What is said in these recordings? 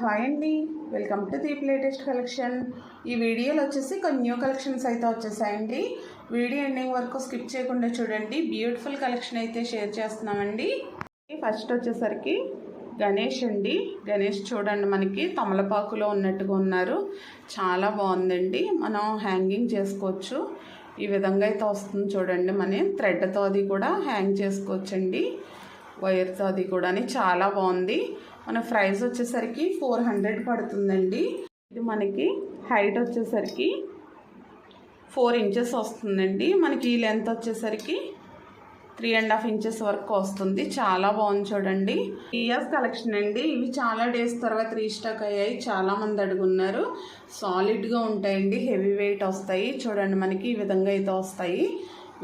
Hi అండి, welcome to Deep latest collection. ఈ వీడియోలో వచ్చేసి కొన్ని న్యూ కలెక్షన్స్ అయితే వచ్చేసాయండి. వీడియో ఎండింగ్ వరకు స్కిప్ చేయకుండా చూడండి. బ్యూటిఫుల్ కలెక్షన్ అయితే షేర్ చేస్తున్నామండి. ఫస్ట్ వచ్చేసరికి గణేష్ అండి. గణేష్ చూడండి, మనకి తమలపాకులో ఉన్నట్టుగా ఉన్నారు. చాలా బాగుందండి. మనం హ్యాంగింగ్ చేసుకోవచ్చు. ఈ విధంగా అయితే వస్తుంది చూడండి. మనం థ్రెడ్తో అది కూడా హ్యాంగ్ చేసుకోవచ్చండి. వైర్తో అది కూడా చాలా బాగుంది. మన ప్రైస్ వచ్చేసరికి 400 పడుతుందండి. ఇది మనకి హైట్ వచ్చేసరికి 4 ఇంచెస్ వస్తుందండి. మనకి లెంత్ వచ్చేసరికి 3.5 ఇంచెస్ వరకు వస్తుంది. చాలా బాగుంది చూడండి. ఇయర్స్ కలెక్షన్ అండి. ఇవి చాలా డేస్ తర్వాత రీస్టాక్ అయ్యాయి. చాలామంది అడుగున్నారు. సాలిడ్గా ఉంటాయండి, హెవీ వెయిట్ వస్తాయి. చూడండి, మనకి ఈ విధంగా అయితే వస్తాయి.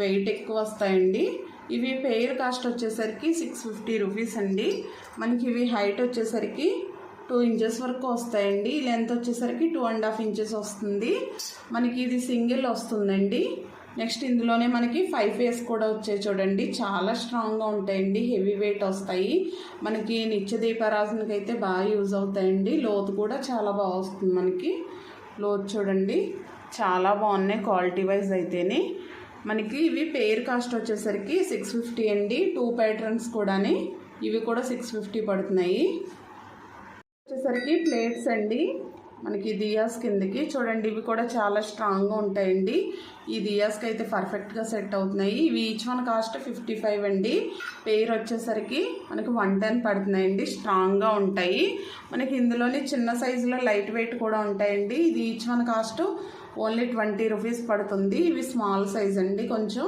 వెయిట్ ఎక్కువ వస్తాయండి. ఇవి పెయిర్ కాస్ట్ వచ్చేసరికి 650 రూపీస్ అండి. మనకి ఇవి హైట్ వచ్చేసరికి 2 ఇంచెస్ వరకు వస్తాయండి. లెంత్ వచ్చేసరికి 2.5 ఇంచెస్ వస్తుంది. మనకి ఇది సింగిల్ వస్తుందండి. నెక్స్ట్ ఇందులోనే మనకి 5 ఫేస్ కూడా వచ్చాయి చూడండి. చాలా స్ట్రాంగ్గా ఉంటాయండి, హెవీ వెయిట్ వస్తాయి. మనకి నిత్య దీపారాధనకి అయితే బాగా యూజ్ అవుతాయండి. లోతు కూడా చాలా బాగా వస్తుంది. మనకి లోతు చూడండి, చాలా బాగున్నాయి క్వాలిటీ వైజ్ అయితేనే. మనకి ఇవి పెయిర్ కాస్ట్ వచ్చేసరికి 650 అండి. 2 ప్యాటర్న్స్ కూడాని ఇవి కూడా 650 పడుతున్నాయి. వచ్చేసరికి ప్లేట్స్ అండి. మనకి దియాస్ కిందకి చూడండి, ఇవి కూడా చాలా స్ట్రాంగ్గా ఉంటాయండి. ఈ దియాస్కి అయితే పర్ఫెక్ట్గా సెట్ అవుతున్నాయి. ఇవి ఈచ్ వన్ కాస్ట్ 55 అండి. పెయిర్ వచ్చేసరికి మనకి 110 పడుతున్నాయండి. స్ట్రాంగ్గా ఉంటాయి. మనకి ఇందులోనే చిన్న సైజులో లైట్ వెయిట్ కూడా ఉంటాయండి. ఇది each one cost only 20 rupees పడుతుంది. ఇవి స్మాల్ సైజ్ అండి. కొంచెం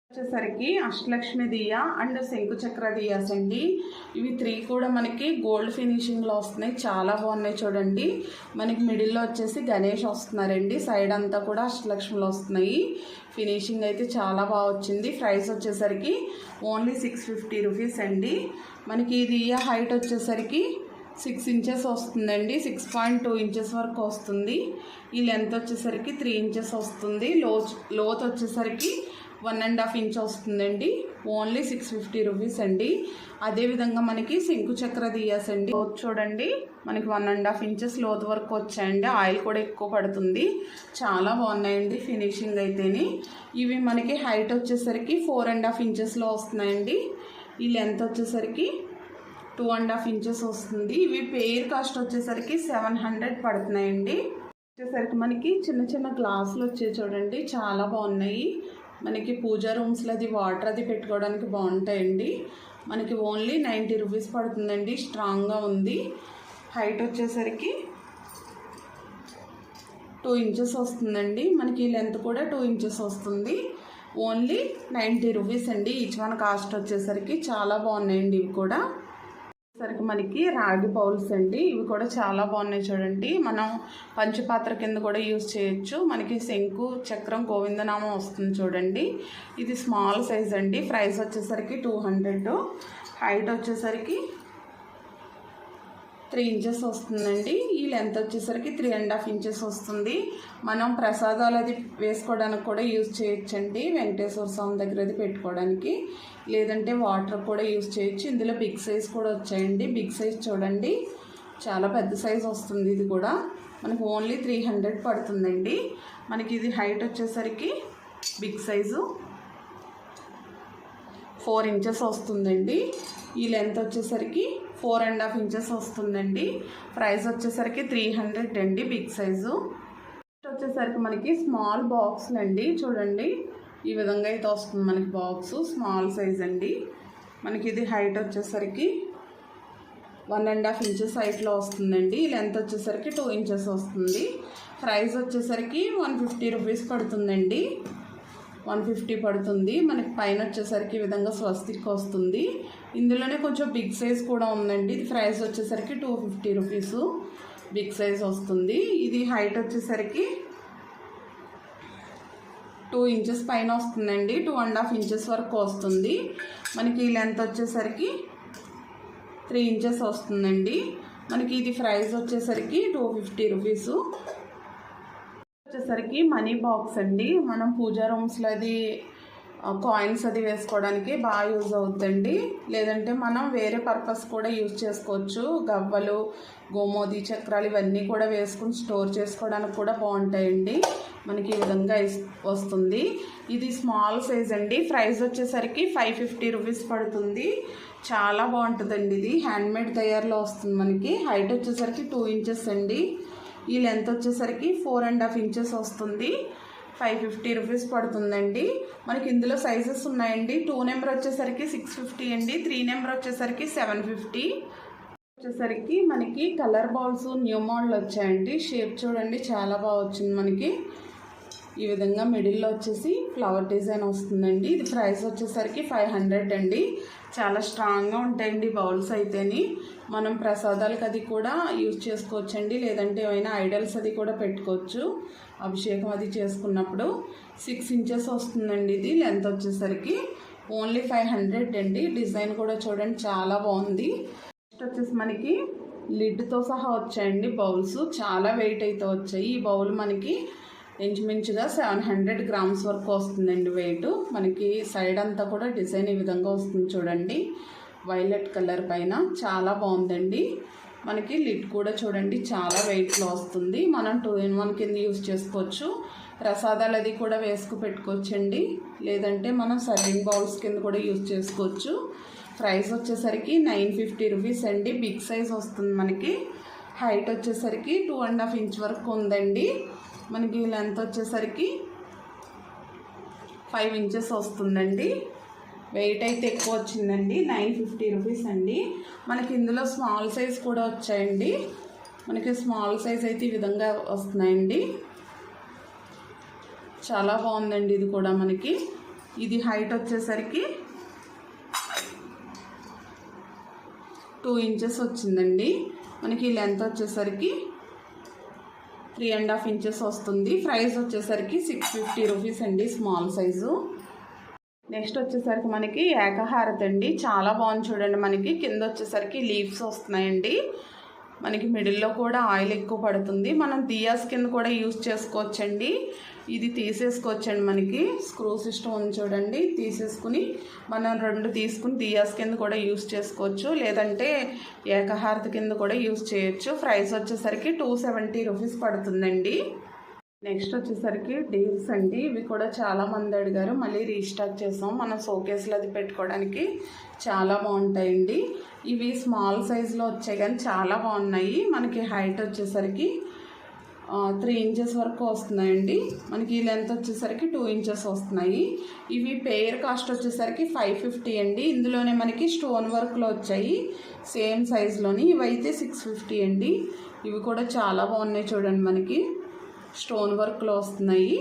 వచ్చేసరికి అష్టలక్ష్మి దియా అండ్ శంకు చక్ర దియాస్ అండి. ఇవి 3 కూడా మనకి గోల్డ్ ఫినిషింగ్లో వస్తున్నాయి. చాలా బాగున్నాయి చూడండి. మనకి మిడిల్లో వచ్చేసి గణేష్ వస్తున్నారండి. సైడ్ అంతా కూడా అష్టలక్ష్మిలో వస్తున్నాయి. ఫినిషింగ్ అయితే చాలా బాగా వచ్చింది. ప్రైస్ వచ్చేసరికి ఓన్లీ 650 రూపీస్ అండి. మనకి ఈ దియా హైట్ వచ్చేసరికి 6 ఇంచెస్ వస్తుందండి. 6.2 ఇంచెస్ వరకు వస్తుంది. ఈ లెంత్ వచ్చేసరికి 3 ఇంచెస్ వస్తుంది. లోత్ వచ్చేసరికి 1.5 ఇంచ్ వస్తుందండి. ఓన్లీ 650 రూపీస్ అండి. అదేవిధంగా మనకి శంకు చక్ర దియాస్ అండి. లోత్ చూడండి, మనకి 1.5 ఇంచెస్ లోతు వరకు వచ్చాయండి. ఆయిల్ కూడా ఎక్కువ పడుతుంది. చాలా బాగున్నాయండి ఫినిషింగ్ అయితేని. ఇవి మనకి హైట్ వచ్చేసరికి 4.5 ఇంచెస్లో వస్తున్నాయండి. ఈ లెంత్ వచ్చేసరికి 2.5 ఇంచెస్ వస్తుంది. ఇవి పెయిర్ కాస్ట్ వచ్చేసరికి 700 పడుతున్నాయండి. వచ్చేసరికి మనకి చిన్న చిన్న గ్లాసులు వచ్చాయి చూడండి. చాలా బాగున్నాయి. మనకి పూజా రూమ్స్లో అది వాటర్ అది పెట్టుకోవడానికి బాగుంటాయండి. మనకి ఓన్లీ 90 రూపీస్ పడుతుందండి. స్ట్రాంగ్గా ఉంది. హైట్ వచ్చేసరికి 2 ఇంచెస్ వస్తుందండి. మనకి లెంత్ కూడా 2 ఇంచెస్ వస్తుంది. ఓన్లీ 90 రూపీస్ అండి. ఈచ్ వన్ కాస్ట్ వచ్చేసరికి చాలా బాగున్నాయండి. ఇవి కూడా సరికి మనకి రాగి బౌల్స్ అండి. ఇవి కూడా చాలా బాగున్నాయి చూడండి. మనం పంచపాత్ర కింద కూడా యూజ్ చేయొచ్చు. మనకి శంకు చక్రం గోవిందనామం వస్తుంది చూడండి. ఇది స్మాల్ సైజ్ అండి. ప్రైస్ వచ్చేసరికి 200. హైట్ వచ్చేసరికి 3 ఇంచెస్ వస్తుందండి. ఈ లెంత్ వచ్చేసరికి 3.5 ఇంచెస్ వస్తుంది. మనం ప్రసాదాలు అది వేసుకోవడానికి కూడా యూజ్ చేయొచ్చండి. వెంకటేశ్వర స్వామి దగ్గర అది పెట్టుకోవడానికి, లేదంటే వాటర్ కూడా యూజ్ చేయొచ్చు. ఇందులో బిగ్ సైజ్ కూడా వచ్చాయండి. బిగ్ సైజ్ చూడండి, చాలా పెద్ద సైజ్ వస్తుంది. ఇది కూడా మనకు ఓన్లీ 300 పడుతుందండి. మనకి ఇది హైట్ వచ్చేసరికి బిగ్ సైజు 4 ఇంచెస్ వస్తుందండి. ఈ లెంత్ వచ్చేసరికి 4.5 ఇంచెస్ వస్తుందండి. ప్రైస్ వచ్చేసరికి 300 అండి. బిగ్ సైజు వచ్చేసరికి మనకి స్మాల్ బాక్స్లు అండి. చూడండి, ఈ విధంగా అయితే వస్తుంది మనకి బాక్స్. స్మాల్ సైజ్ అండి. మనకి ఇది హైట్ వచ్చేసరికి 1.5 ఇంచెస్ హైట్లో వస్తుందండి. లెంత్ వచ్చేసరికి 2 ఇంచెస్ వస్తుంది. ప్రైస్ వచ్చేసరికి 150 రూపీస్ పడుతుందండి. 150 పడుతుంది. మనకి పైన వచ్చేసరికి ఈ విధంగా స్వస్తిక్ వస్తుంది. ఇందులోనే కొంచెం బిగ్ సైజ్ కూడా ఉందండి. ఇది ప్రైస్ వచ్చేసరికి 250 రూపీస్. బిగ్ సైజ్ వస్తుంది. ఇది హైట్ వచ్చేసరికి 2 ఇంచెస్ పైన వస్తుందండి. 2.5 ఇంచెస్ వరకు వస్తుంది. మనకి ఈ లెంత్ వచ్చేసరికి 3 ఇంచెస్ వస్తుందండి. మనకి ఇది ప్రైస్ వచ్చేసరికి 250 రూపీస్. వచ్చేసరికి మనీ బాక్స్ అండి. మనం పూజా రూమ్స్లో అది కాయిన్స్ అది వేసుకోవడానికి బాగా యూజ్ అవుతుందండి. లేదంటే మనం వేరే పర్పస్ కూడా యూజ్ చేసుకోవచ్చు. గవ్వలు, గోమోది చక్రాలు ఇవన్నీ కూడా వేసుకుని స్టోర్ చేసుకోవడానికి కూడా బాగుంటాయండి. మనకి ఈ విధంగా వస్తుంది. ఇది స్మాల్ సైజ్ అండి. ప్రైస్ వచ్చేసరికి 550 రూపీస్ పడుతుంది. చాలా బాగుంటుందండి. ఇది హ్యాండ్మేడ్ తయారులో వస్తుంది. మనకి హైట్ వచ్చేసరికి 2 ఇంచెస్ అండి. ఈ లెంత్ వచ్చేసరికి 4.5 ఇంచెస్ వస్తుంది. 550 రూపీస్ పడుతుందండి. మనకి ఇందులో సైజెస్ ఉన్నాయండి. 2 నెంబర్ వచ్చేసరికి 650 అండి. 3 నెంబర్ వచ్చేసరికి 750 వచ్చేసరికి మనకి కలర్ బౌల్స్ న్యూ మోడల్ వచ్చాయండి. షేప్ చూడండి చాలా బాగా వచ్చింది. మనకి ఈ విధంగా మిడిల్లో వచ్చేసి ఫ్లవర్ డిజైన్ వస్తుందండి. ఇది ప్రైస్ వచ్చేసరికి 500 అండి. చాలా స్ట్రాంగ్గా ఉంటాయండి బౌల్స్ అయితేని. మనం ప్రసాదాలకు అది కూడా యూజ్ చేసుకోవచ్చండి. లేదంటే ఏమైనా ఐడల్స్ అది కూడా పెట్టుకోవచ్చు. అభిషేకం అది చేసుకున్నప్పుడు 6 ఇంచెస్ వస్తుందండి. ఇది లెంత్ వచ్చేసరికి ఓన్లీ 500 అండి. డిజైన్ కూడా చూడండి చాలా బాగుంది. నెక్స్ట్ వచ్చేసి మనకి లిడ్తో సహా వచ్చాయండి బౌల్స్. చాలా వెయిట్ అయితే వచ్చాయి. ఈ బౌల్ మనకి ఇంచుమించుగా 700 గ్రామ్స్ వరకు వస్తుందండి వెయిట్. మనకి సైడ్ అంతా కూడా డిజైన్ ఈ విధంగా వస్తుంది చూడండి. వైలెట్ కలర్ పైన చాలా బాగుందండి. మనకి లిడ్ కూడా చూడండి చాలా వెయిట్లో వస్తుంది. మనం 2-in-1 కింద యూజ్ చేసుకోవచ్చు. ప్రసాదాలు అది కూడా వేసుకు పెట్టుకోవచ్చండి. లేదంటే మనం సర్వింగ్ బౌల్స్ కింద కూడా యూజ్ చేసుకోవచ్చు. ప్రైస్ వచ్చేసరికి 950 రూపీస్ అండి. బిగ్ సైజ్ వస్తుంది మనకి. హైట్ వచ్చేసరికి 2.5 ఇంచ్ వరకు ఉందండి. మనకి లెంత్ వచ్చేసరికి 5 ఇంచెస్ వస్తుందండి. వెయిట్ అయితే ఎక్కువ వచ్చిందండి. 950 రూపీస్ అండి. మనకి ఇందులో స్మాల్ సైజ్ కూడా వచ్చాయండి. మనకి స్మాల్ సైజ్ అయితే ఈ విధంగా వస్తున్నాయండి. చాలా బాగుందండి ఇది కూడా మనకి. ఇది హైట్ వచ్చేసరికి 2 ఇంచెస్ వచ్చిందండి. మనకి లెంత్ వచ్చేసరికి 3.5 ఇంచెస్ వస్తుంది. ప్రైస్ వచ్చేసరికి 650 రూపీస్ అండి స్మాల్ సైజు. నెక్స్ట్ వచ్చేసరికి మనకి ఏకహారతి అండి. చాలా బాగుంది చూడండి. మనకి కింద వచ్చేసరికి లీవ్స్ వస్తున్నాయండి. మనకి మిడిల్లో కూడా ఆయిల్ ఎక్కువ పడుతుంది. మనం దియాస్ కింద కూడా యూజ్ చేసుకోవచ్చండి. ఇది తీసేసుకోవచ్చండి. మనకి స్క్రూ సిస్టమ్ ఉంది చూడండి. తీసేసుకుని మనం 2 తీసుకుని దియాస్ కింద కూడా యూజ్ చేసుకోవచ్చు. లేదంటే ఏకహారతి కింద కూడా యూజ్ చేయొచ్చు. ప్రైస్ వచ్చేసరికి 270 రూపీస్ పడుతుందండి. నెక్స్ట్ వచ్చేసరికి డీల్స్ అండి. ఇవి కూడా చాలామంది అడిగారు. మళ్ళీ రీస్టాక్ చేసాం. మనం షోకేస్లో అది పెట్టుకోవడానికి చాలా బాగుంటాయండి. ఇవి స్మాల్ సైజులో వచ్చాయి కానీ చాలా బాగున్నాయి. మనకి హైట్ వచ్చేసరికి 3 ఇంచెస్ వరకు వస్తున్నాయండి. మనకి లెంత్ వచ్చేసరికి 2 ఇంచెస్ వస్తున్నాయి. ఇవి పెయిర్ కాస్ట్ వచ్చేసరికి 550 అండి. ఇందులోనే మనకి స్టోన్ వర్క్లో వచ్చాయి సేమ్ సైజులోని. ఇవైతే 650 అండి. ఇవి కూడా చాలా బాగున్నాయి చూడండి. మనకి స్టోన్ వర్క్లో వస్తున్నాయి.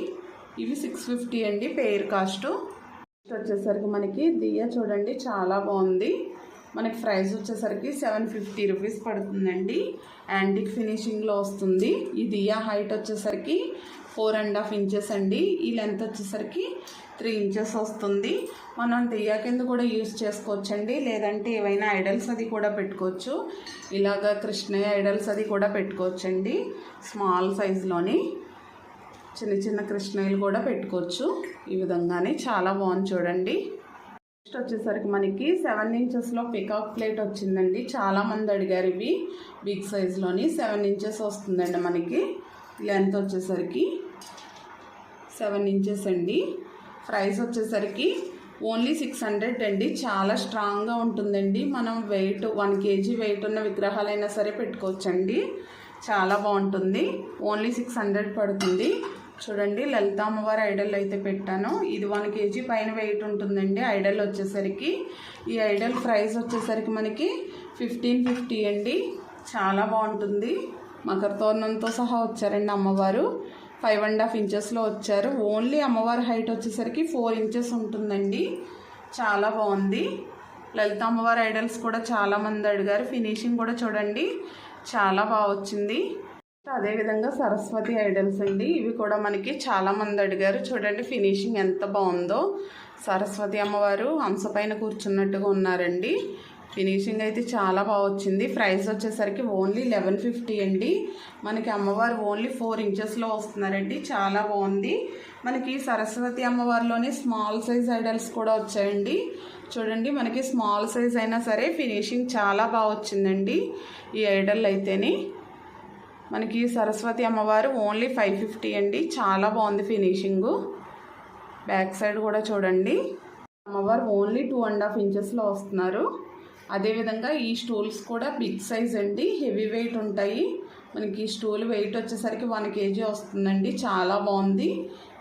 ఇవి 650 అండి పెయిర్ కాస్ట్. వచ్చేసరికి మనకి దియా చూడండి చాలా బాగుంది. మనకి ప్రైస్ వచ్చేసరికి 750 రూపీస్ పడుతుందండి. యాంటిక్ ఫినిషింగ్లో వస్తుంది. ఈ దియా హైట్ వచ్చేసరికి 4.5 ఇంచెస్ అండి. ఈ లెంత్ వచ్చేసరికి 3 ఇంచెస్ వస్తుంది. మనం దియా కింద కూడా యూజ్ చేసుకోవచ్చండి. లేదంటే ఏవైనా ఐడల్స్ అది కూడా పెట్టుకోవచ్చు. ఇలాగా కృష్ణయ్య ఐడల్స్ అది కూడా పెట్టుకోవచ్చండి. స్మాల్ సైజులోని చిన్న చిన్న కృష్ణయ్యలు కూడా పెట్టుకోవచ్చు. ఈ విధంగానే చాలా బాగుంది చూడండి. నెక్స్ట్ వచ్చేసరికి మనకి 7 ఇంచెస్లో పికాక్ ప్లేట్ వచ్చిందండి. చాలామంది అడిగారు. ఇవి బిగ్ సైజులోని 7 ఇంచెస్ వస్తుందండి. మనకి లెంత్ వచ్చేసరికి 7 ఇంచెస్ అండి. ప్రైస్ వచ్చేసరికి ఓన్లీ 600 అండి. చాలా స్ట్రాంగ్గా ఉంటుందండి. మనం వెయిట్ 1 kg వెయిట్ ఉన్న విగ్రహాలైనా సరే పెట్టుకోవచ్చండి. చాలా బాగుంటుంది. ఓన్లీ 600 పడుతుంది. చూడండి లలిత అమ్మవారి ఐడల్ అయితే పెట్టాను. ఇది 1 kg పైన వెయిట్ ఉంటుందండి ఐడల్ వచ్చేసరికి. ఈ ఐడల్ ప్రైస్ వచ్చేసరికి మనకి 1550 అండి. చాలా బాగుంటుంది. మకర తోరణంతో సహా వచ్చారండి అమ్మవారు. 5.5 ఇంచెస్లో వచ్చారు. ఓన్లీ అమ్మవారి హైట్ వచ్చేసరికి 4 ఇంచెస్ ఉంటుందండి. చాలా బాగుంది. లలిత అమ్మవారి ఐడల్స్ కూడా చాలామంది అడిగారు. ఫినిషింగ్ కూడా చూడండి చాలా బాగా వచ్చింది. అదేవిధంగా సరస్వతి ఐడల్స్ అండి. ఇవి కూడా మనకి చాలామంది అడిగారు. చూడండి ఫినిషింగ్ ఎంత బాగుందో. సరస్వతి అమ్మవారు హంస పైన కూర్చున్నట్టుగా ఉన్నారండి. ఫినిషింగ్ అయితే చాలా బాగా వచ్చింది. ప్రైస్ వచ్చేసరికి ఓన్లీ 1150 అండి. మనకి అమ్మవారు ఓన్లీ 4 ఇంచెస్లో వస్తున్నారండి. చాలా బాగుంది. మనకి సరస్వతి అమ్మవారిలోనే స్మాల్ సైజ్ ఐడల్స్ కూడా వచ్చాయండి. చూడండి, మనకి స్మాల్ సైజ్ అయినా సరే ఫినిషింగ్ చాలా బాగా వచ్చిందండి. ఈ ఐడల్ అయితేనే మనకి సరస్వతి అమ్మవారు ఓన్లీ 550 అండి. చాలా బాగుంది ఫినిషింగు. బ్యాక్ సైడ్ కూడా చూడండి, అమ్మవారు ఓన్లీ 2.5 ఇంచెస్లో వస్తున్నారు. అదేవిధంగా ఈ స్టూల్స్ కూడా బిగ్ సైజ్ అండి, హెవీ వెయిట్ ఉంటాయి. మనకి ఈ స్టూల్ వెయిట్ వచ్చేసరికి 1 kg వస్తుందండి. చాలా బాగుంది.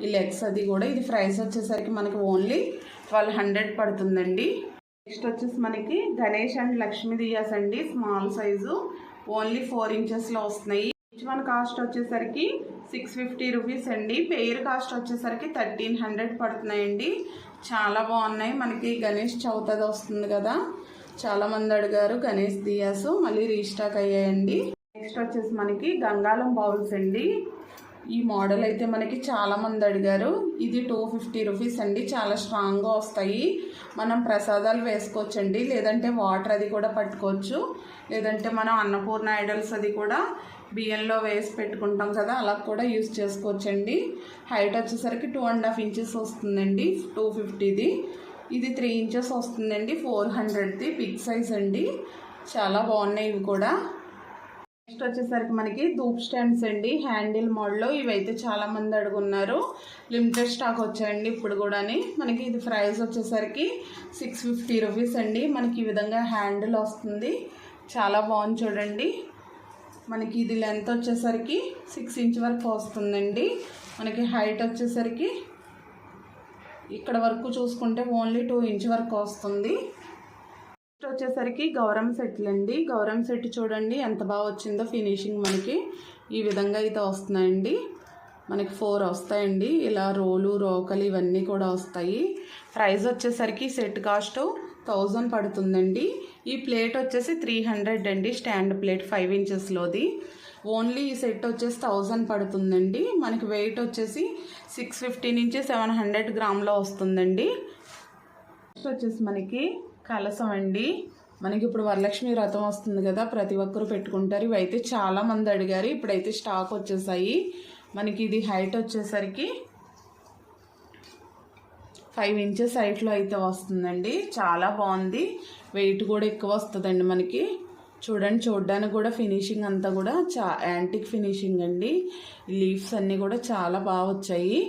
ఈ లెగ్స్ అది కూడా. ఇది ప్రైస్ వచ్చేసరికి మనకి ఓన్లీ 1200 పడుతుందండి. నెక్స్ట్ వచ్చేసి మనకి గణేష్ అండ్ లక్ష్మీ దియాస్ అండి, స్మాల్ సైజు, ఓన్లీ 4 ఇంచెస్లో వస్తున్నాయి. ఈచ్ వన్ కాస్ట్ వచ్చేసరికి 650 రూపీస్ అండి. పెయిర్ కాస్ట్ వచ్చేసరికి 1300 పడుతున్నాయండి. చాలా బాగున్నాయి. మనకి గణేష్ చవితి వస్తుంది కదా, చాలామంది అడిగారు గణేష్ దియాస్, మళ్ళీ రీస్టాక్ అయ్యాయండి. నెక్స్ట్ వచ్చేసి మనకి గంగాళం బౌల్స్ అండి. ఈ మోడల్ అయితే మనకి చాలామంది అడిగారు. ఇది 250 రూపీస్ అండి. చాలా స్ట్రాంగ్గా వస్తాయి. మనం ప్రసాదాలు వేసుకోవచ్చండి, లేదంటే వాటర్ అది కూడా పట్టుకోవచ్చు, లేదంటే మనం అన్నపూర్ణ ఐడల్స్ అది కూడా బియ్యంలో వేసి పెట్టుకుంటాం కదా, అలా కూడా యూజ్ చేసుకోవచ్చండి. హైట్ వచ్చేసరికి 2.5 ఇంచెస్ వస్తుందండి, 250ది. ఇది 3 ఇంచెస్ వస్తుందండి, 400ది. బిగ్ సైజ్ అండి. చాలా బాగున్నాయి ఇవి కూడా. నెక్స్ట్ వచ్చేసరికి మనకి ధూప్ స్టాండ్స్ అండి, హ్యాండిల్ మోడల్లో. ఇవైతే చాలామంది అడుగున్నారు. లిమిటెడ్ స్టాక్ వచ్చాయండి ఇప్పుడు కూడా. మనకి ఇది ప్రైస్ వచ్చేసరికి 650 రూపీస్ అండి. మనకి ఈ విధంగా హ్యాండిల్ వస్తుంది. చాలా బాగుంది చూడండి. మనకి ఇది లెంత్ వచ్చేసరికి 6 ఇంచ్ వరకు వస్తుందండి. మనకి హైట్ వచ్చేసరికి ఇక్కడ వరకు చూసుకుంటే ఓన్లీ 2 ఇంచ్ వరకు వస్తుంది. నెక్స్ట్ వచ్చేసరికి గౌరమ్మ సెట్లు అండి. గౌరమ్మ సెట్ చూడండి ఎంత బాగా వచ్చిందో ఫినిషింగ్. మనకి ఈ విధంగా అయితే వస్తున్నాయండి. మనకి 4 వస్తాయండి. ఇలా రోలు రోకలు ఇవన్నీ కూడా వస్తాయి. ప్రైస్ వచ్చేసరికి సెట్ కాస్ట్ 1000 పడుతుందండి. ఈ ప్లేట్ వచ్చేసి 300 అండి, స్టాండ్ ప్లేట్ 5 ఇంచెస్లోది. ఓన్లీ ఈ సెట్ వచ్చేసి 1000 పడుతుందండి. మనకి వెయిట్ వచ్చేసి 650 నుంచి 700 గ్రాములో వస్తుందండి. నెక్స్ట్ వచ్చేసి మనకి కలసం అండి. మనకి ఇప్పుడు వరలక్ష్మి వ్రతం వస్తుంది కదా, ప్రతి ఒక్కరు పెట్టుకుంటారు. ఇవైతే చాలామంది అడిగారు. ఇప్పుడైతే స్టాక్ వచ్చేసాయి. మనకి ఇది హైట్ వచ్చేసరికి 5 ఇంచెస్ హైట్లో అయితే వస్తుందండి. చాలా బాగుంది. వెయిట్ కూడా ఎక్కువ వస్తుందండి మనకి. చూడండి, చూడడానికి కూడా ఫినిషింగ్ అంతా కూడా యాంటిక్ ఫినిషింగ్ అండి. లీవ్స్ అన్నీ కూడా చాలా బాగా వచ్చాయి.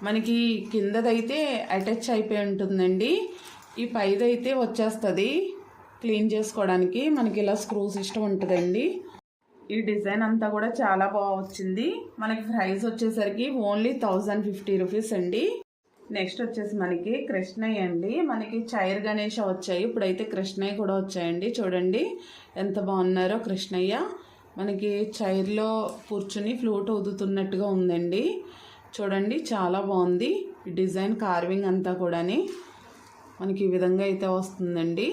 మనకి కిందదైతే అటాచ్ అయిపోయి ఉంటుందండి. ఈ పైదైతే వచ్చేస్తుంది క్లీన్ చేసుకోవడానికి. మనకి ఇలా స్క్రూ సిస్టమ్ ఉంటుందండి. ఈ డిజైన్ అంతా కూడా చాలా బాగా వచ్చింది. మనకి ప్రైస్ వచ్చేసరికి ఓన్లీ 1050 రూపీస్ అండి. నెక్స్ట్ వచ్చేసి మనకి కృష్ణయ్య అండి. మనకి చైర్ గణేష వచ్చాయి. ఇప్పుడైతే కృష్ణయ్య కూడా వచ్చాయండి. చూడండి ఎంత బాగున్నారో కృష్ణయ్య. మనకి చైర్లో కూర్చుని ఫ్లూట్ ఊదుతున్నట్టుగా ఉందండి. చూడండి చాలా బాగుంది. ఈ డిజైన్ కార్వింగ్ అంతా కూడా మనకి ఈ విధంగా అయితే వస్తుందండి.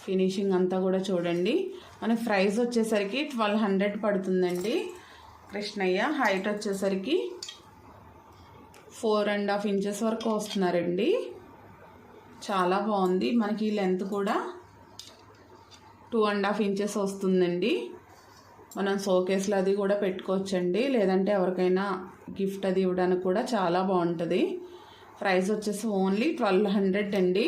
ఫినిషింగ్ అంతా కూడా చూడండి. మనకి ప్రైస్ వచ్చేసరికి 1200 పడుతుందండి. కృష్ణయ్య హైట్ వచ్చేసరికి 4.5 ఇంచెస్ వరకు వస్తున్నారండి. చాలా బాగుంది. మనకి లెంత్ కూడా 2.5 ఇంచెస్ వస్తుందండి. మనం షోకేస్లో అది కూడా పెట్టుకోవచ్చండి, లేదంటే ఎవరికైనా గిఫ్ట్ అది ఇవ్వడానికి కూడా చాలా బాగుంటుంది. ప్రైస్ వచ్చేసి ఓన్లీ 1200 అండి.